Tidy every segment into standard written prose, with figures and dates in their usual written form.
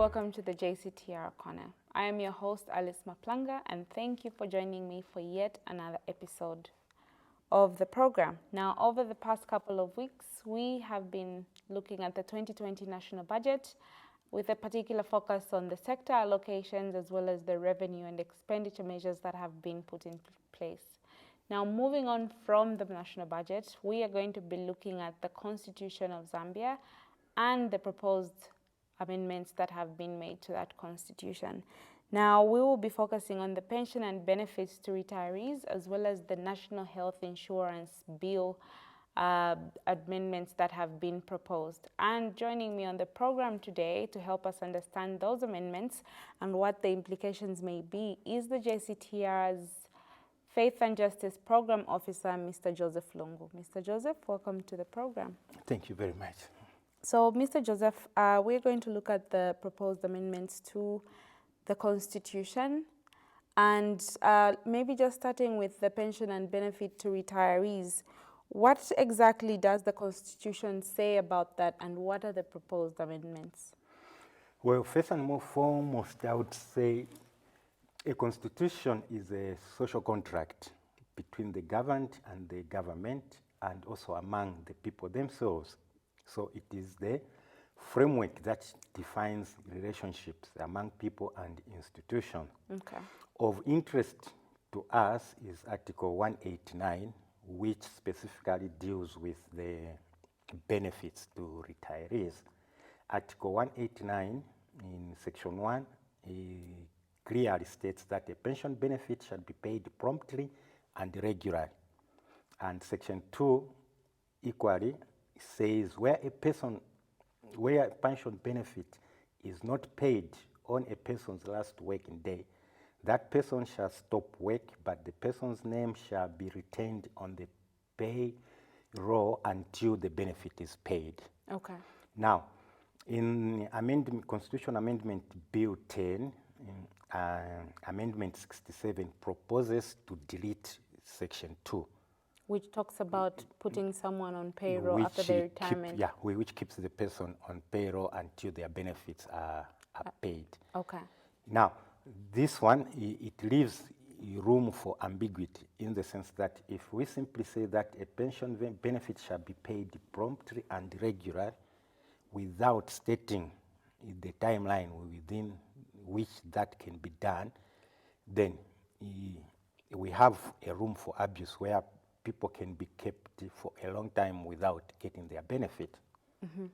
welcome to the JCTR Corner. I am your host, Alice Maplanga, and thank you for joining me for yet another episode of the program. Now, over the past couple of weeks, we have been looking at the 2020 national budget with a particular focus on the sector allocations as well as the revenue and expenditure measures that have been put in place. Now, moving on from the national budget, we are going to be looking at the Constitution of Zambia and the proposed amendments that have been made to that constitution. Now, we will be focusing on the pension and benefits to retirees as well as the National Health Insurance Bill amendments that have been proposed. And joining me on the program today to help us understand those amendments and what the implications may be is the JCTR's Faith and Justice Program Officer, Mr. Joseph Lungu. Mr. Joseph, welcome to the program. Thank you very much. So, Mr. Joseph, we're going to look at the proposed amendments to the Constitution and maybe just starting with the pension and benefit to retirees. What exactly does the Constitution say about that, and what are the proposed amendments? Well, first and foremost, I would say a constitution is a social contract between the governed and the government, and also among the people themselves. So it is the framework that defines relationships among people and institutions. Okay. Of interest to us is Article 189, which specifically deals with the benefits to retirees. Article 189 in Section 1 clearly states that a pension benefit shall be paid promptly and regularly. And Section 2 equally says where a pension benefit is not paid on a person's last working day, that person shall stop work, but the person's name shall be retained on the payroll until the benefit is paid. Okay. Now, in Constitution Amendment Bill 10, Amendment 67 proposes to delete Section 2. Which talks about putting someone on payroll after their retirement. Which keeps the person on payroll until their benefits are paid. Okay. Now, this one, it leaves room for ambiguity in the sense that if we simply say that a pension benefit shall be paid promptly and regularly without stating the timeline within which that can be done, then we have a room for abuse where people can be kept for a long time without getting their benefit. Mm-hmm.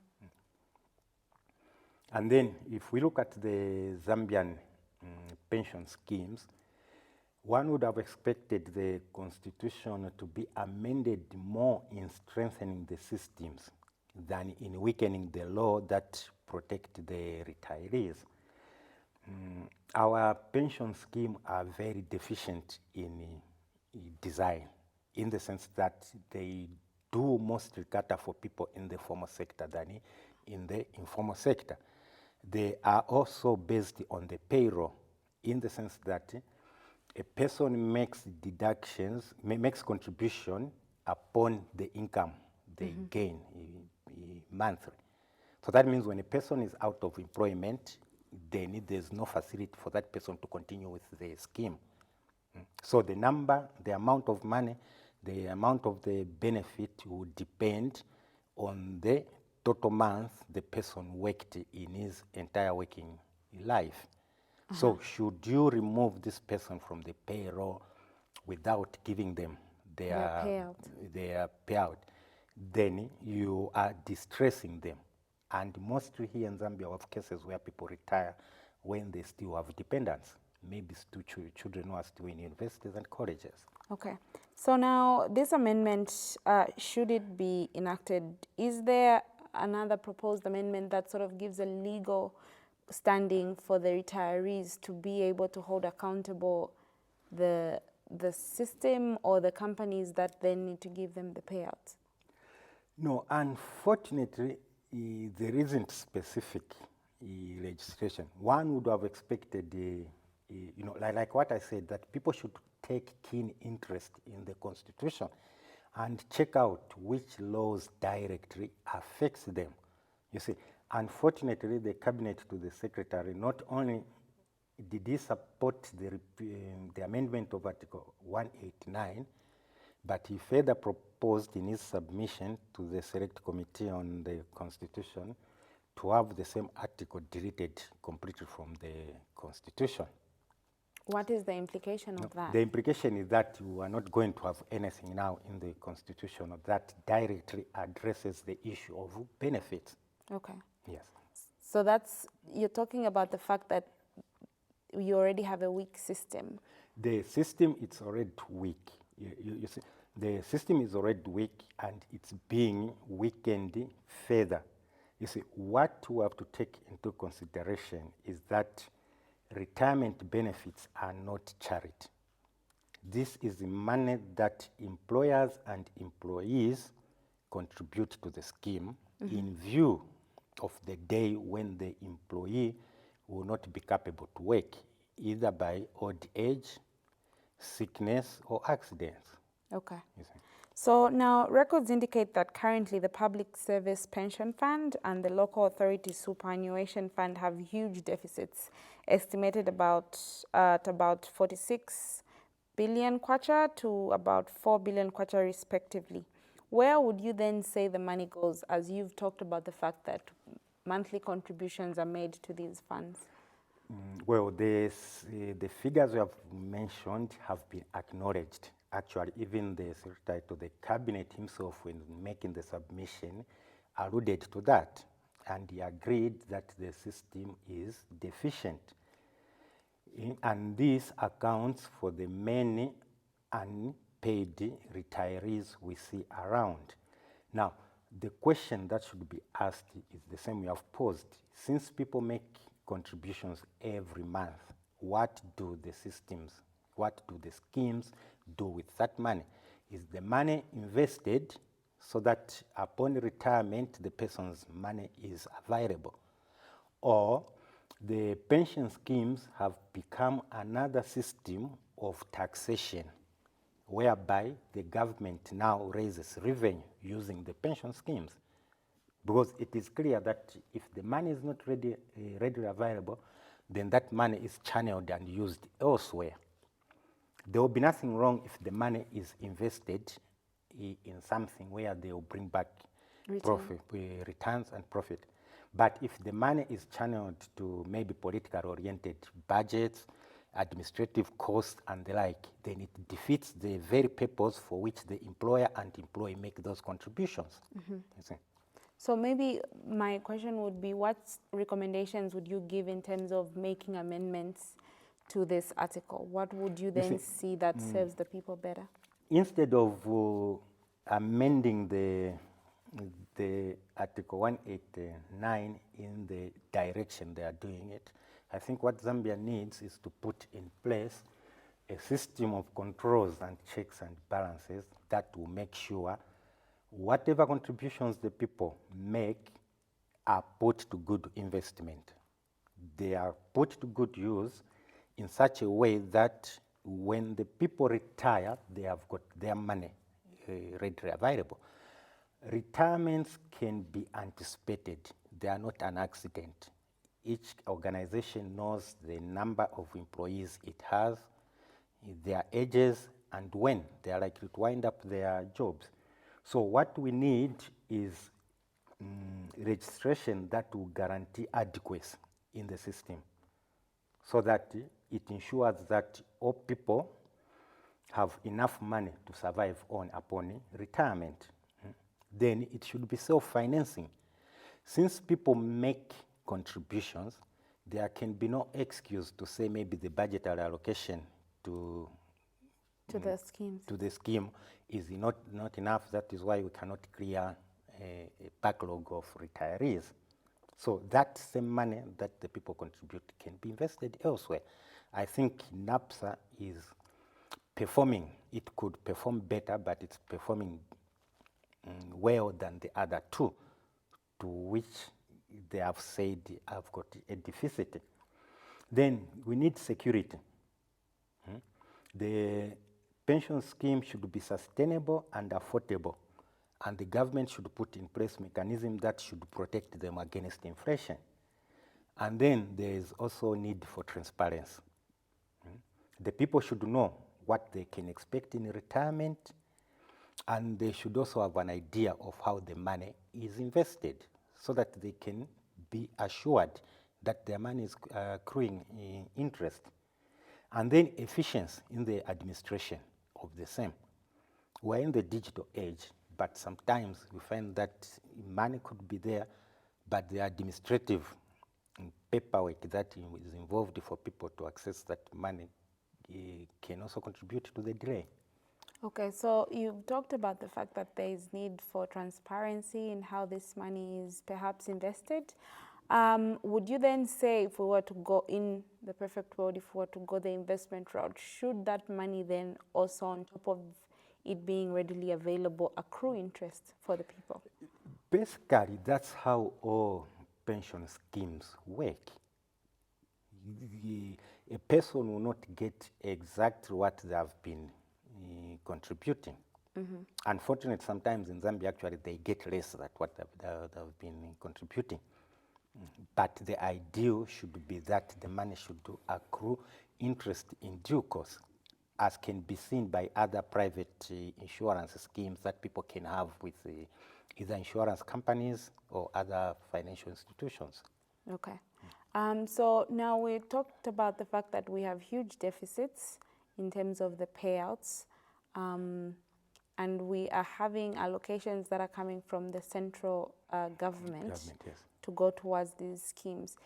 And then if we look at the Zambian pension schemes, one would have expected the constitution to be amended more in strengthening the systems than in weakening the law that protect the retirees. Our pension schemes are very deficient in design, in the sense that they do mostly cater for people in the formal sector than in the informal sector. They are also based on the payroll, in the sense that a person makes deductions, makes contribution upon the income they gain monthly. So that means when a person is out of employment, then there's no facility for that person to continue with the scheme. So the amount of money, the amount of the benefit would depend on the total month the person worked in his entire working life. So should you remove this person from the payroll without giving them their payout, then you are distressing them. And mostly here in Zambia, we have cases where people retire when they still have dependents, maybe children who are still in universities and colleges. Okay. So now, this amendment, should it be enacted, is there another proposed amendment that sort of gives a legal standing for the retirees to be able to hold accountable the system or the companies that then need to give them the payouts? No, unfortunately, there isn't specific legislation. One would have expected, like what I said, that people should take keen interest in the Constitution and check out which laws directly affects them. You see, Unfortunately, the cabinet to the secretary not only did he support the amendment of Article 189, but he further proposed in his submission to the Select Committee on the Constitution to have the same article deleted completely from the Constitution. What is the implication of that? The implication is that we are not going to have anything now in the Constitution that directly addresses the issue of benefits. Okay. Yes. So you're talking about the fact that you already have a weak system. The system is already weak. You see, the system is already weak and it's being weakened further. You see, what we have to take into consideration is that retirement benefits are not charity. This is the money that employers and employees contribute to the scheme in view of the day when the employee will not be capable to work, either by old age, sickness, or accidents. Okay. You see. So now records indicate that currently the Public Service Pension Fund and the Local Authority Superannuation Fund have huge deficits, estimated at about 46 billion kwacha to about 4 billion kwacha respectively. Where would you then say the money goes, as you've talked about the fact that monthly contributions are made to these funds? Well, the figures you have mentioned have been acknowledged. Actually, even the Secretary to the Cabinet himself, when making the submission, alluded to that. And he agreed that the system is deficient. And this accounts for the many unpaid retirees we see around. Now, the question that should be asked is the same we have posed. Since people make contributions every month, what do the schemes do with that money? Is the money invested so that upon retirement the person's money is available? Or the pension schemes have become another system of taxation whereby the government now raises revenue using the pension schemes? Because it is clear that if the money is not readily available, then that money is channeled and used elsewhere. There will be nothing wrong if the money is invested in something where they will bring back returns and profit. But if the money is channeled to maybe political-oriented budgets, administrative costs, and the like, then it defeats the very purpose for which the employer and employee make those contributions. You see. So maybe my question would be, what recommendations would you give in terms of making amendments to this article? What would you then see that serves the people better? Instead of amending the Article 189 in the direction they are doing it, I think what Zambia needs is to put in place a system of controls and checks and balances that will make sure whatever contributions the people make are put to good investment. They are put to good use in such a way that when the people retire, they have got their money readily available. Retirements can be anticipated. They are not an accident. Each organization knows the number of employees it has, their ages, and when they are likely to wind up their jobs. So what we need is registration that will guarantee adequacy in the system so that it ensures that all people have enough money to survive on upon retirement. Then it should be self-financing. Since people make contributions, there can be no excuse to say maybe the budgetary allocation to the scheme is not enough. That is why we cannot clear a backlog of retirees. So that same money that the people contribute can be invested elsewhere. I think NAPSA is performing. It could perform better, but it's performing well than the other two, to which they have said have got a deficit. Then we need security. The pension scheme should be sustainable and affordable And the government should put in place mechanisms that should protect them against inflation. And then there is also need for transparency. The people should know what they can expect in retirement, and they should also have an idea of how the money is invested so that they can be assured that their money is accruing interest. And then efficiency in the administration of the same. We're in the digital age, but sometimes we find that money could be there, but the administrative paperwork that is involved for people to access that money can also contribute to the delay. Okay, so you've talked about the fact that there is need for transparency in how this money is perhaps invested. Would you then say, if we were to go in the perfect world, if we were to go the investment route, should that money then also, on top of it being readily available, accrue interest for the people? Basically, that's how all pension schemes work. A person will not get exactly what they have been contributing. Unfortunately, sometimes in Zambia, actually, they get less than what they've been contributing. But the ideal should be that the money should accrue interest in due course, as can be seen by other private insurance schemes that people can have with either insurance companies or other financial institutions. Okay. So now we talked about the fact that we have huge deficits in terms of the payouts, and we are having allocations that are coming from the central government Yes. to go towards these schemes.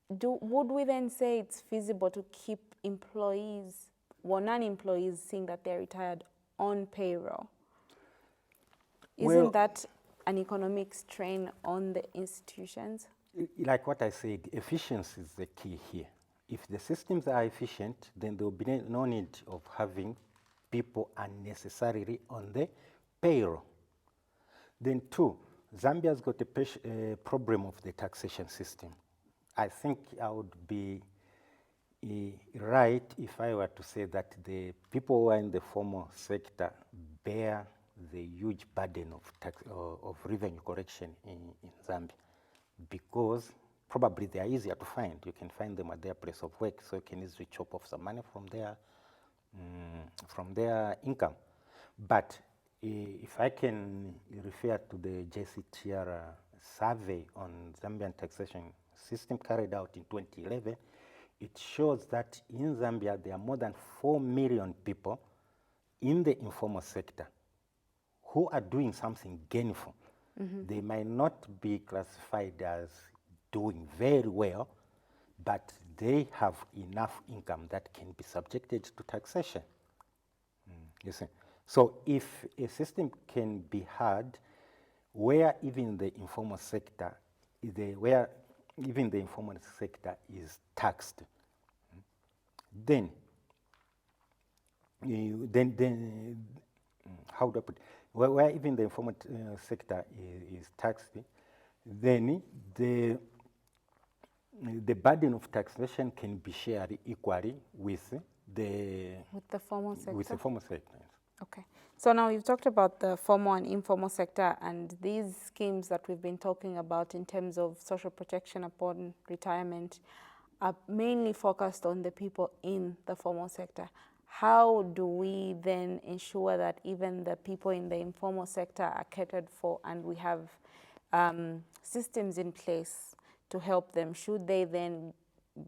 Would we then say it's feasible to keep employees, well, non-employees, seeing that they're retired, on payroll? Isn't that an economic strain on the institutions? Like what I said, efficiency is the key here. If the systems are efficient, then there will be no need of having people unnecessarily on the payroll. Then two, Zambia's got a problem of the taxation system. I think I would be right if I were to say that the people who are in the formal sector bear the huge burden of tax of revenue collection in Zambia, because probably they are easier to find. You can find them at their place of work, so you can easily chop off some money from their income. But if I can refer to the JCTR survey on Zambian taxation system carried out in 2011, it shows that in Zambia there are more than 4 million people in the informal sector who are doing something gainful. They might not be classified as doing very well, but they have enough income that can be subjected to taxation. You see? So if a system can be had where even the informal sector, is taxed, then how do I put it? Where even the informal sector is taxed, then the burden of taxation can be shared equally with the formal sector. With the formal sector. Okay. So now you've talked about the formal and informal sector, and these schemes that we've been talking about in terms of social protection upon retirement are mainly focused on the people in the formal sector. How do we then ensure that even the people in the informal sector are catered for, and we have systems in place to help them, should they then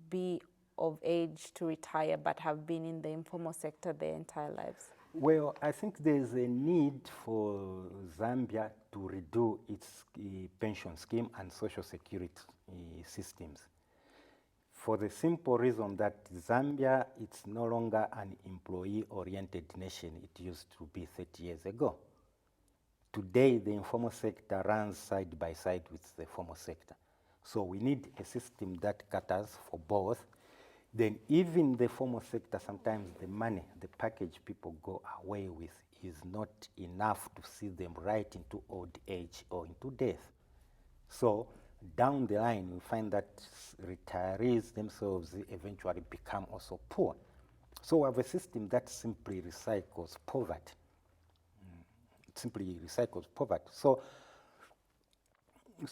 be of age to retire but have been in the informal sector their entire lives? Well, I think there's a need for Zambia to redo its pension scheme and social security systems, for the simple reason that Zambia is no longer an employee-oriented nation it used to be 30 years ago. Today, the informal sector runs side by side with the formal sector. So we need a system that caters for both. Then even the formal sector, sometimes the money, the package people go away with is not enough to see them right into old age or into death. So down the line, we find that retirees themselves eventually become also poor. So we have a system that simply recycles poverty. it simply recycles poverty. So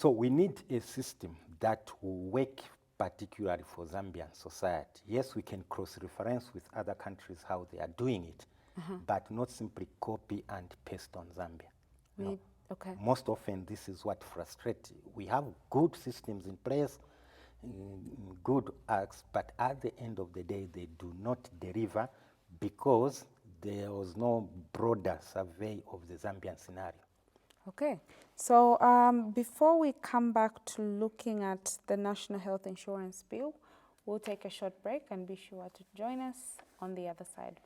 we need a system that will work particularly for Zambian society. Yes, we can cross-reference with other countries how they are doing it, but not simply copy and paste on Zambia. No. Okay. Most often, this is what frustrates. We have good systems in place, good acts, but at the end of the day, they do not deliver because there was no broader survey of the Zambian scenario. Okay, so before we come back to looking at the National Health Insurance Bill, we'll take a short break and be sure to join us on the other side.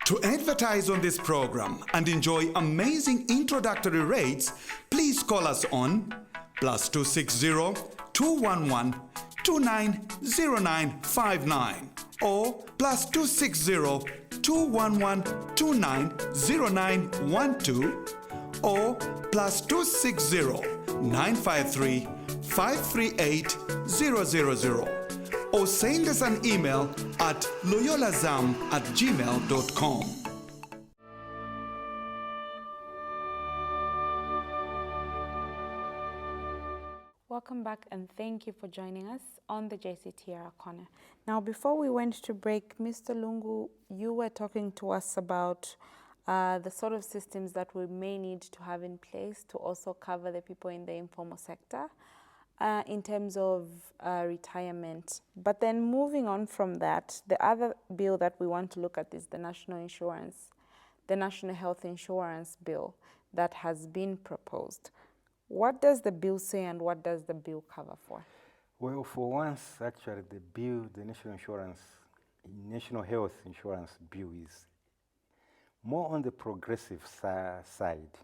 To advertise on this program and enjoy amazing introductory rates, please call us on +260 211 290959 or +260 211 290912 or +260 953 538 000 or send us an email at loyolazam@gmail.com. Welcome back and thank you for joining us on the JCTR Corner. Now, before we went to break, Mr. Lungu, you were talking to us about the sort of systems that we may need to have in place to also cover the people in the informal sector in terms of retirement. But then moving on from that, the other bill that we want to look at is the National Health Insurance Bill that has been proposed. What does the bill say and what does the bill cover for? Well, for once, actually, the bill, the National Health Insurance Bill is more on the progressive side.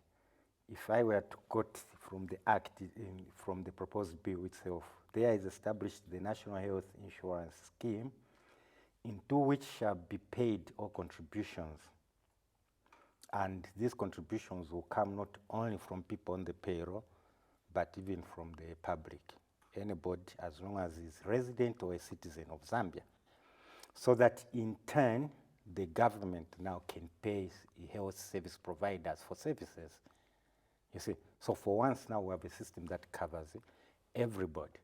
If I were to quote from the act, from the proposed bill itself, there is established the National Health Insurance Scheme, into which shall be paid all contributions. And these contributions will come not only from people on the payroll, but even from the public. Anybody, as long as he's resident or a citizen of Zambia. So that in turn, the government now can pay health service providers for services. You see, so for once now we have a system that covers everybody.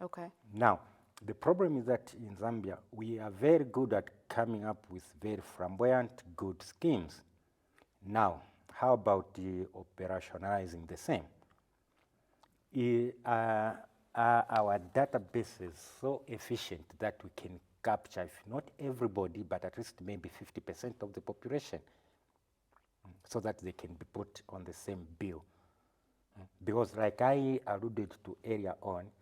Okay. Now, the problem is that in Zambia, we are very good at coming up with very flamboyant, good schemes. Now, how about operationalizing the same? Are our databases so efficient that we can capture, if not everybody, but at least maybe 50% of the population, so that they can be put on the same bill? Because like I alluded to earlier on,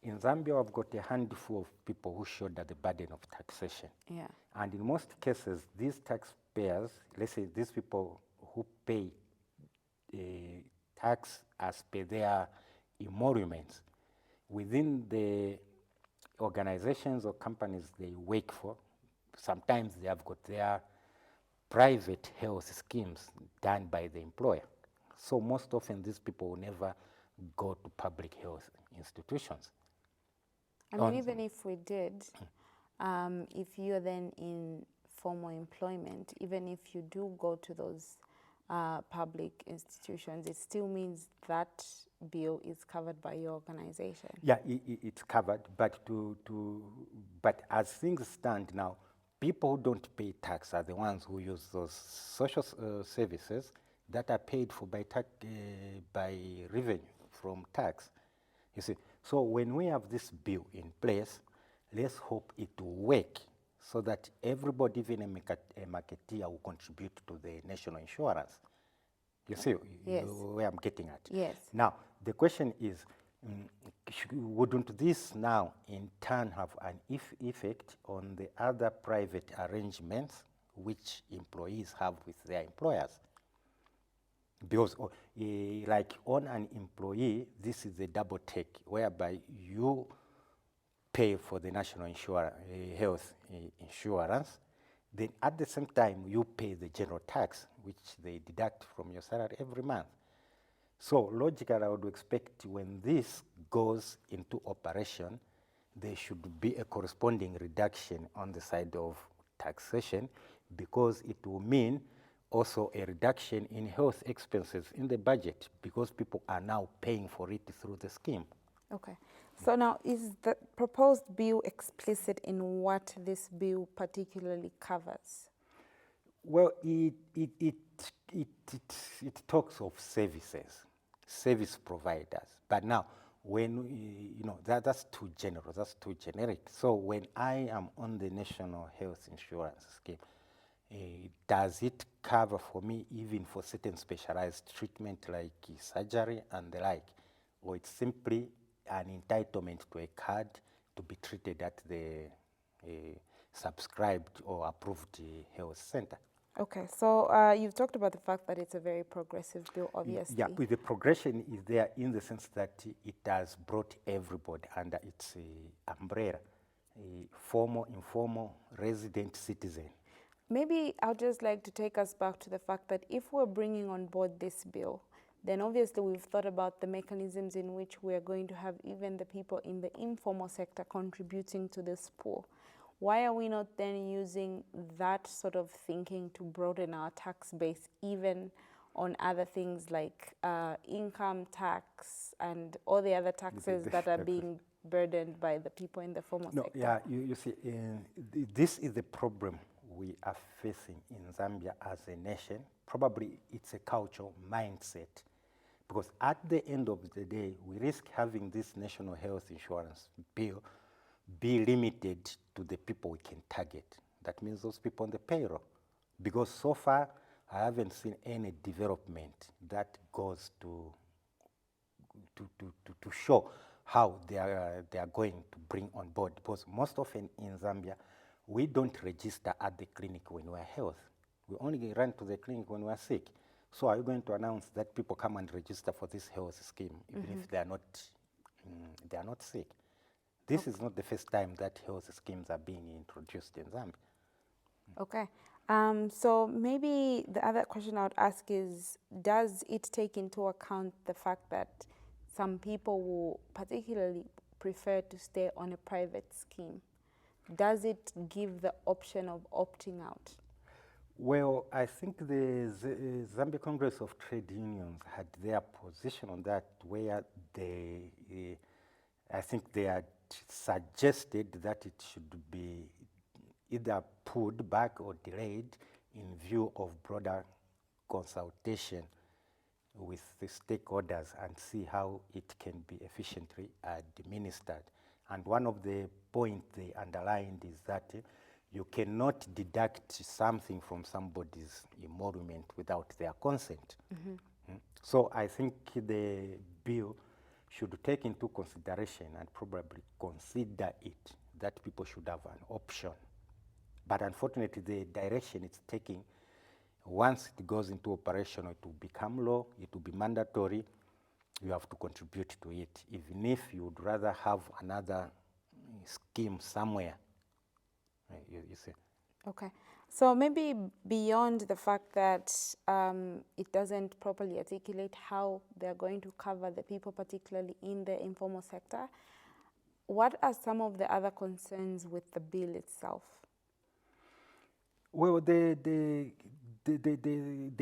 in Zambia, I've got a handful of people who shoulder the burden of taxation. Yeah. And in most cases, these taxpayers, let's say these people who pay tax as per their emoluments, within the organizations or companies they work for, sometimes they have got their private health schemes done by the employer. So most often these people will never go to public health institutions. I mean, even if we did, if you're then in formal employment, even if you do go to those public institutions, it still means that bill is covered by your organization. Yeah, it's covered, but but as things stand now, people who don't pay tax are the ones who use those social services that are paid for by revenue from tax. You see, so when we have this bill in place, let's hope it will work so that everybody, even a marketeer, will contribute to the national insurance. You see Yes. where I'm getting at? Yes. Now, the question is, wouldn't this now in turn have an effect on the other private arrangements which employees have with their employers? Because like on an employee, this is a double take, whereby you pay for the national health insurance, then at the same time you pay the general tax, which they deduct from your salary every month. So logically, I would expect when this goes into operation, there should be a corresponding reduction on the side of taxation, because it will mean also a reduction in health expenses in the budget, because people are now paying for it through the scheme. Okay. So now, is the proposed bill explicit in what this bill particularly covers? Well, it talks of service providers. But now, when, that's too general, that's too generic. So when I am on the National Health Insurance Scheme, does it cover for me even for certain specialized treatment like surgery and the like? Or it's simply an entitlement to a card to be treated at the subscribed or approved health center? Okay, so you've talked about the fact that it's a very progressive bill, obviously. Yeah, the progression is there in the sense that it has brought everybody under its umbrella, formal, informal, resident, citizen. Maybe I'd just like to take us back to the fact that if we're bringing on board this bill, then obviously we've thought about the mechanisms in which we're going to have even the people in the informal sector contributing to this pool. Why are we not then using that sort of thinking to broaden our tax base even on other things like income tax and all the other taxes that are being burdened by the people in the formal sector? Yeah, you see, this is the problem we are facing in Zambia as a nation. Probably it's a cultural mindset, because at the end of the day, we risk having this national health insurance bill be limited to the people we can target. That means those people on the payroll. Because so far, I haven't seen any development that goes to show how they are going to bring on board. Because most often in Zambia, we don't register at the clinic when we are healthy. We only run to the clinic when we are sick. So are you going to announce that people come and register for this health scheme, even if they are not sick? This is not the first time that health schemes are being introduced in Zambia. Okay. So maybe the other question I would ask is, does it take into account the fact that some people will particularly prefer to stay on a private scheme? Does it give the option of opting out? Well, I think the Zambia Congress of Trade Unions had their position on that, where I think they had suggested that it should be either pulled back or delayed in view of broader consultation with the stakeholders and see how it can be efficiently administered. And one of the points they underlined is that you cannot deduct something from somebody's emolument without their consent. So I think the bill should take into consideration and probably consider it, that people should have an option. But unfortunately, the direction it's taking, once it goes into operation, it will become law, it will be mandatory, you have to contribute to it, even if you would rather have another scheme somewhere, you see. Okay. So maybe beyond the fact that it doesn't properly articulate how they're going to cover the people, particularly in the informal sector, what are some of the other concerns with the bill itself? Well, the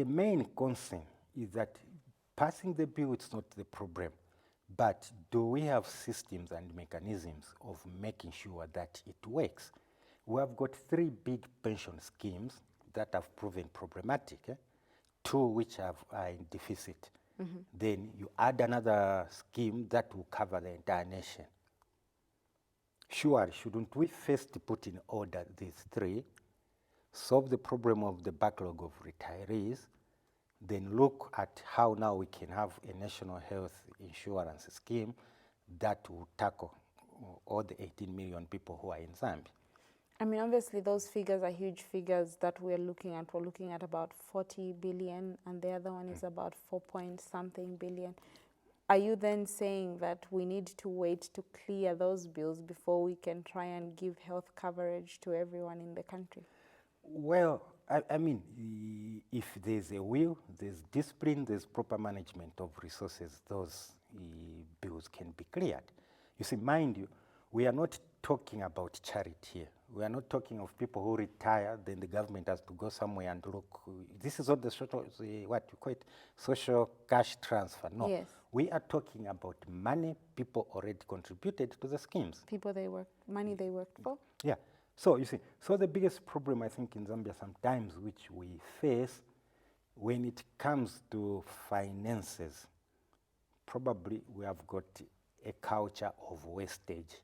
main concern is that passing the bill is not the problem, but do we have systems and mechanisms of making sure that it works? We have got 3 big pension schemes that have proven problematic, 2 which are in deficit. Then you add another scheme that will cover the entire nation. Sure, shouldn't we first put in order these 3, solve the problem of the backlog of retirees, then look at how now we can have a national health insurance scheme that will tackle all the 18 million people who are in Zambia? I mean, obviously, those figures are huge figures that we're looking at. We're looking at about 40 billion, and the other one is about 4-point-something billion. Are you then saying that we need to wait to clear those bills before we can try and give health coverage to everyone in the country? Well, I mean, if there's a will, there's discipline, there's proper management of resources, those bills can be cleared. You see, mind you, we are not talking about charity here. We are not talking of people who retire, then the government has to go somewhere and look. This is not the social, what you call it, social cash transfer. No. Yes. We are talking about money people already contributed to the schemes. People money they worked for? Yeah. So you see, so the biggest problem I think in Zambia sometimes which we face when it comes to finances, probably we have got a culture of wastage,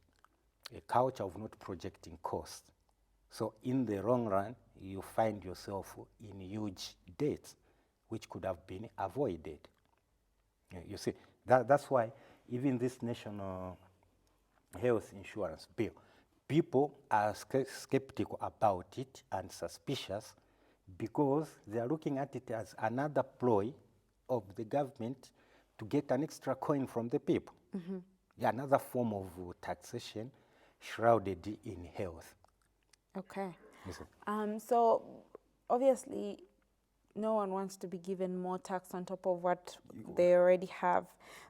a culture of not projecting costs. So in the long run, you find yourself in huge debts, which could have been avoided. You see, that's why even this national health insurance bill, people are skeptical about it and suspicious because they are looking at it as another ploy of the government to get an extra coin from the people. Yeah, another form of taxation shrouded in health. Okay. Yes, So obviously, no one wants to be given more tax on top of what they already have.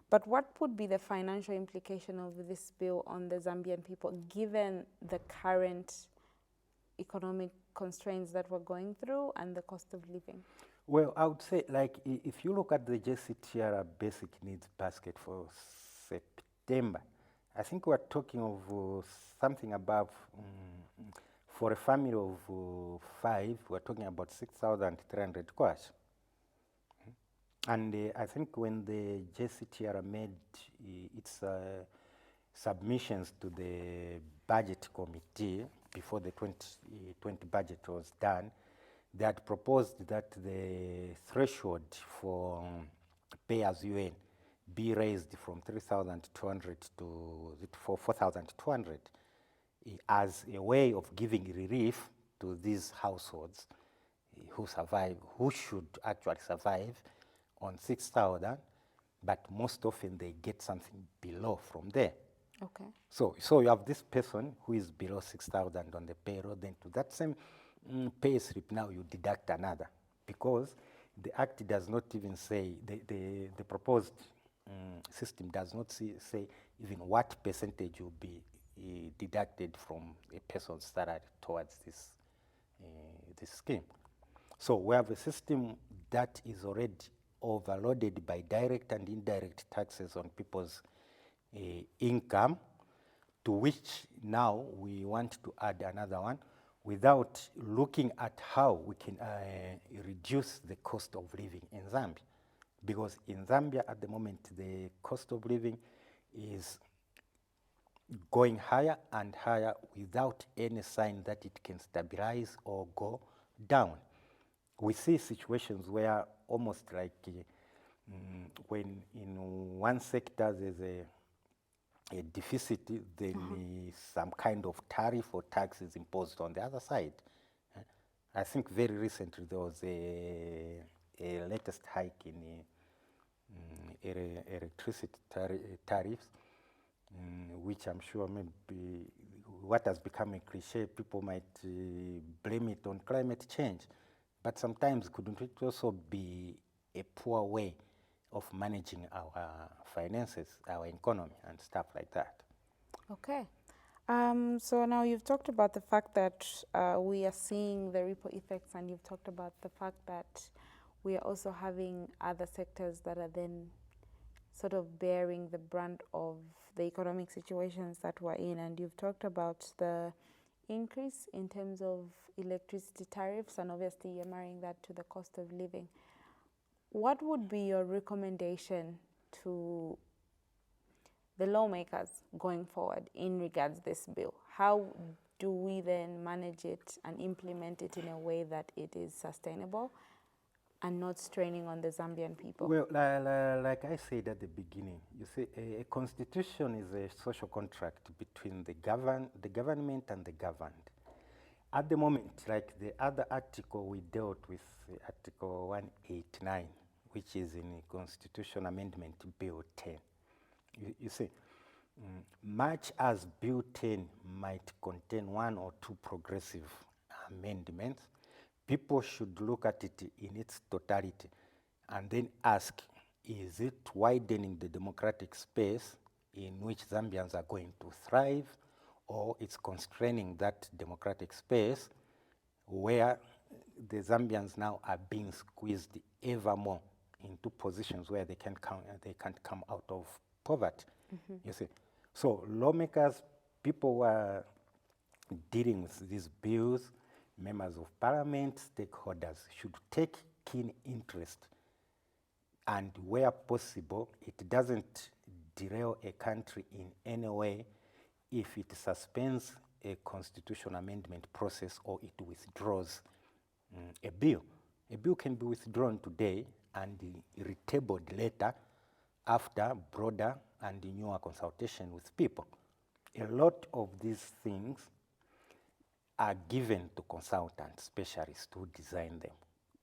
But what would be the financial implication of this bill on the Zambian people, given the current economic constraints that we're going through and the cost of living? Well, I would say, like, if you look at the JCTR basic needs basket for September, I think we're talking of something above, for a family of 5, we're talking about 6,300 kwacha. And I think when the JCTR made its submissions to the budget committee before the 2020 budget was done, they had proposed that the threshold for pay as you earn be raised from 3,200 to 4,200 as a way of giving relief to these households who survive, who should actually survive on 6,000, but most often they get something below from there. Okay. So you have this person who is below 6,000 on the payroll, then to that same pay slip now you deduct another, because the act does not even say, the proposed system does not say even what percentage will be deducted from a person's salary towards this scheme. So we have a system that is already overloaded by direct and indirect taxes on people's income, to which now we want to add another one without looking at how we can reduce the cost of living in Zambia. Because in Zambia at the moment, the cost of living is going higher and higher without any sign that it can stabilize or go down. We see situations where almost like when in one sector there's a deficit, then some kind of tariff or tax is imposed on the other side. I think very recently there was a latest hike in electricity tariffs, which I'm sure maybe what has become a cliche, people might blame it on climate change. But sometimes couldn't it also be a poor way of managing our finances, our economy, and stuff like that? Okay. So now you've talked about the fact that we are seeing the ripple effects, and you've talked about the fact that we are also having other sectors that are then sort of bearing the brunt of the economic situations that we're in. And you've talked about the increase in terms of electricity tariffs, and obviously you're marrying that to the cost of living. What would be your recommendation to the lawmakers going forward in regards to this bill? How do we then manage it and implement it in a way that it is sustainable and not straining on the Zambian people? Well, like I said at the beginning, you see, a constitution is a social contract between the government and the governed. At the moment, like the other article we dealt with, Article 189, which is in Constitution Amendment Bill 10. You see, much as Bill 10 might contain 1 or 2 progressive amendments, people should look at it in its totality and then ask, is it widening the democratic space in which Zambians are going to thrive, or it's constraining that democratic space where the Zambians now are being squeezed ever more into positions where they can't come out of poverty. You see, so lawmakers, people who are dealing with these bills, members of parliament, stakeholders should take keen interest, and where possible, it doesn't derail a country in any way if it suspends a constitutional amendment process or it withdraws a bill. A bill can be withdrawn today and retabled later after broader and newer consultation with people. A lot of these things are given to consultants, specialists who design them.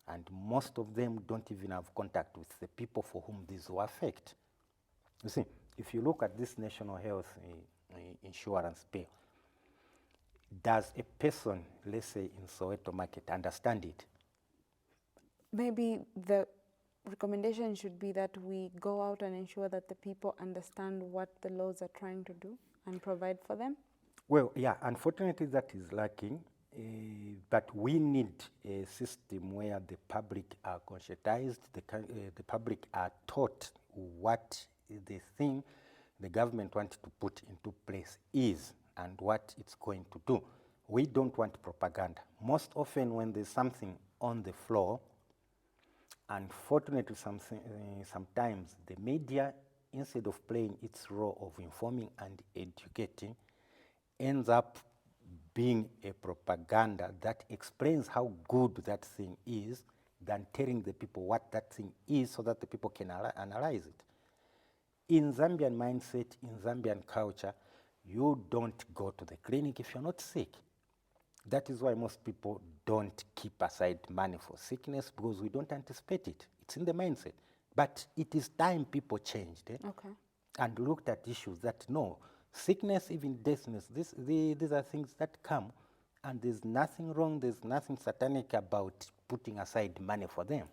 And most of them don't even have contact with the people for whom these will affect. You see, if you look at this national health insurance bill, does a person, let's say in Soweto market, understand it? Maybe the recommendation should be that we go out and ensure that the people understand what the laws are trying to do and provide for them. Well, yeah, unfortunately that is lacking, but we need a system where the public are conscientized, the public are taught what the thing the government wants to put into place is and what it's going to do. We don't want propaganda. Most often when there's something on the floor, unfortunately sometimes the media, instead of playing its role of informing and educating, ends up being a propaganda that explains how good that thing is than telling the people what that thing is so that the people can analyze it. In Zambian mindset, in Zambian culture, you don't go to the clinic if you're not sick. That is why most people don't keep aside money for sickness, because we don't anticipate it. It's in the mindset. But it is time people changed and looked at issues that no, sickness, even deafness, these are things that come, and there's nothing wrong, there's nothing satanic about putting aside money for them.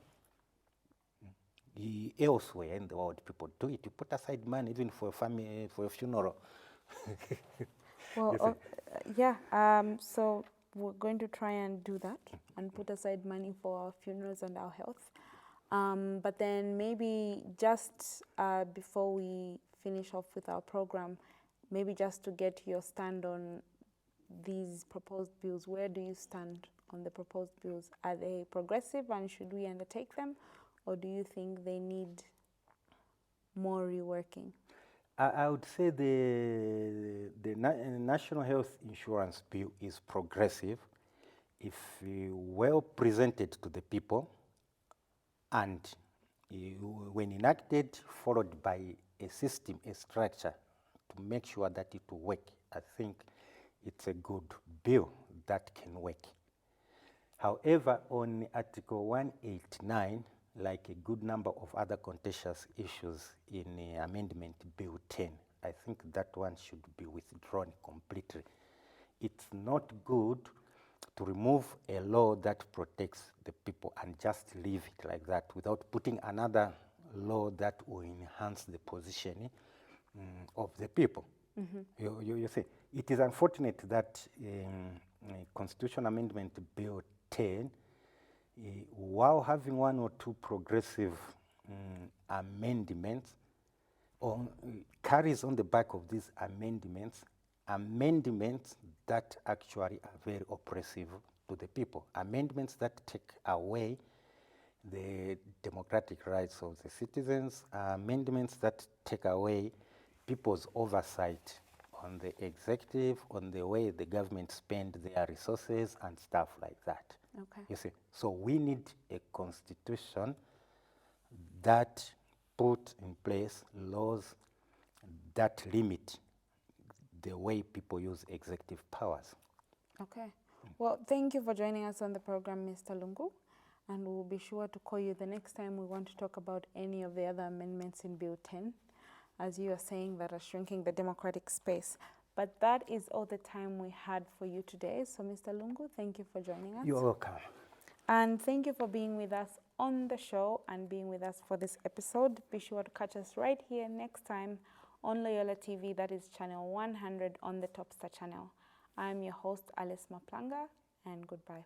Elsewhere in the world, people do it. You put aside money even for a family, for a funeral. Well, so we're going to try and do that and put aside money for our funerals and our health. But then maybe just before we finish off with our program, maybe just to get your stand on these proposed bills. Where do you stand on the proposed bills? Are they progressive and should we undertake them? Or do you think they need more reworking? I would say the National Health Insurance Bill is progressive if well presented to the people and when enacted, followed by a system, a structure to make sure that it will work. I think it's a good bill that can work. However, on Article 189, like a good number of other contentious issues in Amendment Bill 10, I think that one should be withdrawn completely. It's not good to remove a law that protects the people and just leave it like that without putting another law that will enhance the position of the people. You see, it is unfortunate that Constitution Amendment Bill 10, while having one or two progressive amendments, carries on the back of these amendments that actually are very oppressive to the people, amendments that take away the democratic rights of the citizens, amendments that take away people's oversight on the executive, on the way the government spend their resources and stuff like that. Okay. You see, so we need a constitution that put in place laws that limit the way people use executive powers. Okay. Well, thank you for joining us on the program, Mr. Lungu. And we'll be sure to call you the next time we want to talk about any of the other amendments in Bill 10, as you are saying, that are shrinking the democratic space. But that is all the time we had for you today. So, Mr. Lungu, thank you for joining us. You're welcome. And thank you for being with us on the show and being with us for this episode. Be sure to catch us right here next time on Loyola TV, that is channel 100 on the Top Star channel. I am your host, Alice Maplanga, and goodbye.